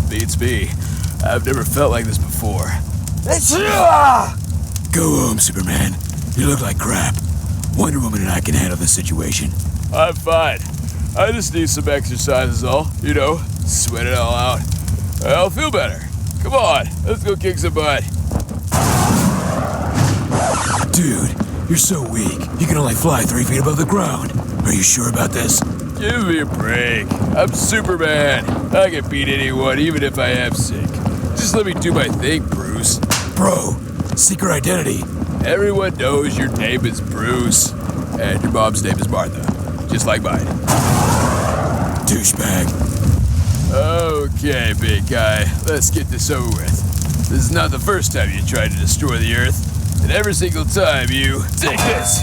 Beats me. I've never felt like this before. Go home, Superman. You look like crap. Wonder Woman and I can handle the situation. I'm fine. I just need some exercise is all. You know, sweat it all out. I'll feel better. Come on, let's go kick some butt. Dude, you're so weak. You can only fly 3 feet above the ground. Are you sure about this? Give me a break. I'm Superman. I can beat anyone, even if I am sick. Just let me do my thing, Bruce. Bro, secret identity. Everyone knows your name is Bruce, and your mom's name is Martha, just like mine. Douchebag. Okay, big guy, let's get this over with. This is not the first time you tried to destroy the Earth, and every single time you take this.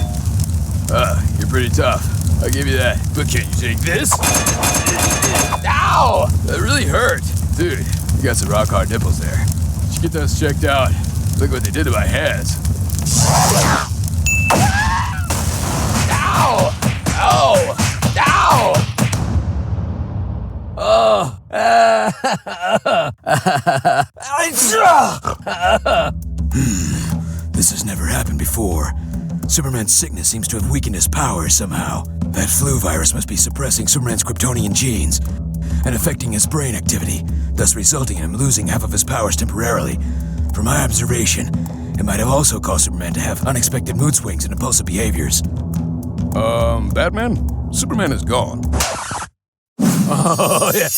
You're pretty tough. I'll give you that. But can you take this? Ow! That really hurt. Dude, you got some rock hard nipples there. You should get those checked out. Look what they did to my hands. Ow! Ow! Ow! Oh! This has never happened before. Superman's sickness seems to have weakened his powers somehow. That flu virus must be suppressing Superman's Kryptonian genes and affecting his brain activity, thus resulting in him losing half of his powers temporarily. From my observation, it might have also caused Superman to have unexpected mood swings and impulsive behaviors. Batman? Superman is gone. Oh, yeah.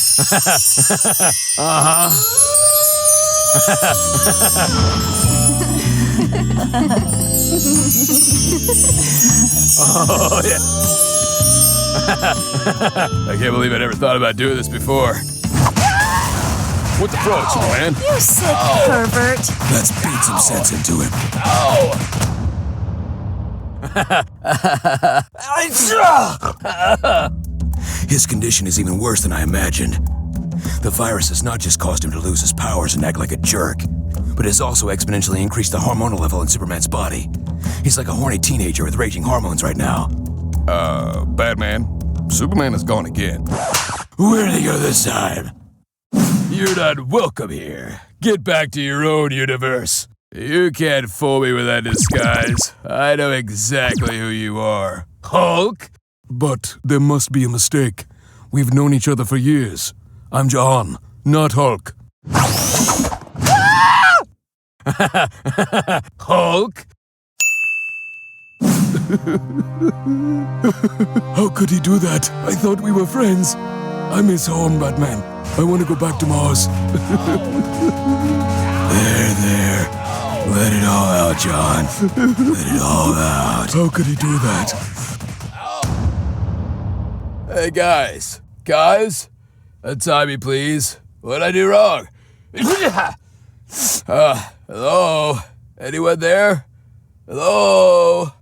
Oh, yeah. I can't believe I never thought about doing this before. What the frog, Superman? You sick pervert. Let's beat some sense into him. His condition is even worse than I imagined. The virus has not just caused him to lose his powers and act like a jerk, but has also exponentially increased the hormonal level in Superman's body. He's like a horny teenager with raging hormones right now. Batman, Superman is gone again. Where did he go this time? You're not welcome here. Get back to your own universe. You can't fool me with that disguise. I know exactly who you are. Hulk? But there must be a mistake. We've known each other for years. I'm John, not Hulk. Hulk? How could he do that? I thought we were friends. I miss home, Batman. I want to go back to Mars. There. Let it all out, John. Let it all out. How could he do that? Hey, guys. Guys? Untie me, please. What'd I do wrong? Hello? Anyone there? Hello?